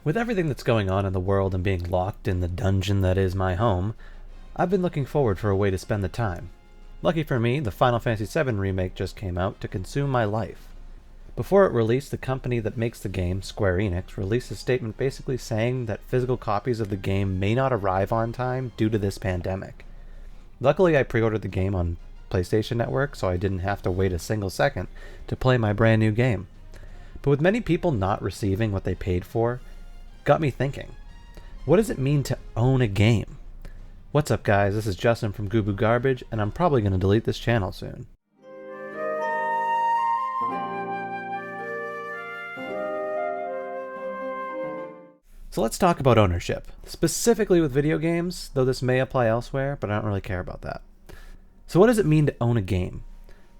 With everything that's going on in the world and being locked in the dungeon that is my home, I've been looking forward for a way to spend the time. Lucky for me, the Final Fantasy VII Remake just came out to consume my life. Before it released, the company that makes the game, Square Enix, released a statement basically saying that physical copies of the game may not arrive on time due to this pandemic. Luckily, I pre-ordered the game on PlayStation Network, so I didn't have to wait a single second to play my brand new game. But with many people not receiving what they paid for, got me thinking, what does it mean to own a game? What's up guys, this is Justin from Goobbue Garbage, and I'm probably going to delete this channel soon. So let's talk about ownership, specifically with video games, though this may apply elsewhere, but I don't really care about that. So what does it mean to own a game?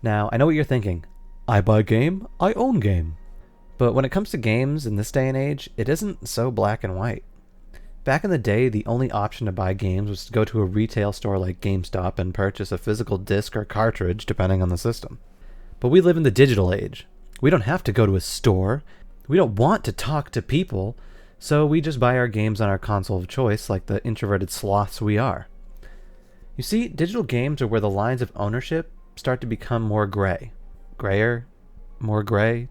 Now, I know what you're thinking. I buy game, I own game. But when it comes to games in this day and age, it isn't so black and white. Back in the day, the only option to buy games was to go to a retail store like GameStop and purchase a physical disc or cartridge, depending on the system. But we live in the digital age. We don't have to go to a store. We don't want to talk to people. So we just buy our games on our console of choice like the introverted sloths we are. You see, digital games are where the lines of ownership start to become more gray. Grayer? More gray?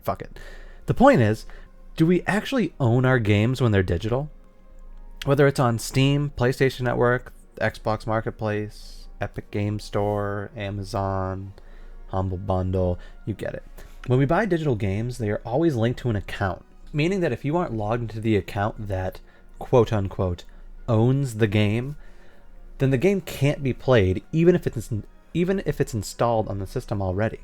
Fuck it. The point is, do we actually own our games when they're digital? Whether it's on Steam, PlayStation Network, Xbox Marketplace, Epic Game Store, Amazon, Humble Bundle, you get it. When we buy digital games, they are always linked to an account, meaning that if you aren't logged into the account that, quote unquote, owns the game, then the game can't be played even if it's installed on the system already.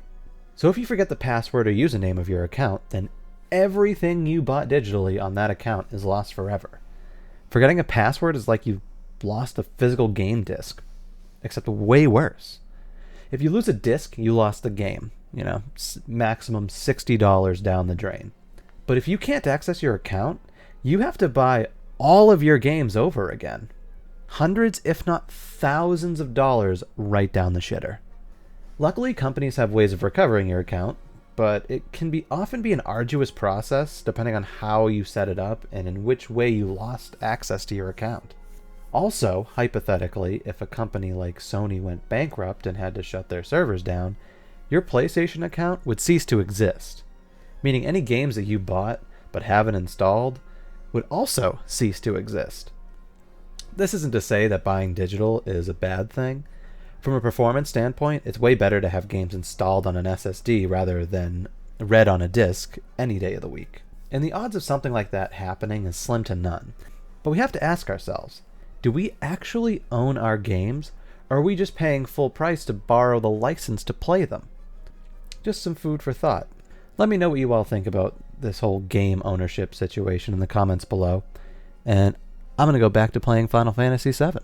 So if you forget the password or username of your account, then everything you bought digitally on that account is lost forever. Forgetting a password is like you've lost a physical game disc, except way worse. If you lose a disc, you lost the game. Maximum $60 down the drain. But if you can't access your account, you have to buy all of your games over again. Hundreds, if not thousands of dollars right down the shitter. Luckily, companies have ways of recovering your account, but it can often be an arduous process depending on how you set it up and in which way you lost access to your account. Also, hypothetically, if a company like Sony went bankrupt and had to shut their servers down, your PlayStation account would cease to exist, meaning any games that you bought but haven't installed would also cease to exist. This isn't to say that buying digital is a bad thing. From a performance standpoint, it's way better to have games installed on an SSD rather than read on a disc any day of the week. And the odds of something like that happening is slim to none. But we have to ask ourselves, do we actually own our games, or are we just paying full price to borrow the license to play them? Just some food for thought. Let me know what you all think about this whole game ownership situation in the comments below. And I'm going to go back to playing Final Fantasy VII.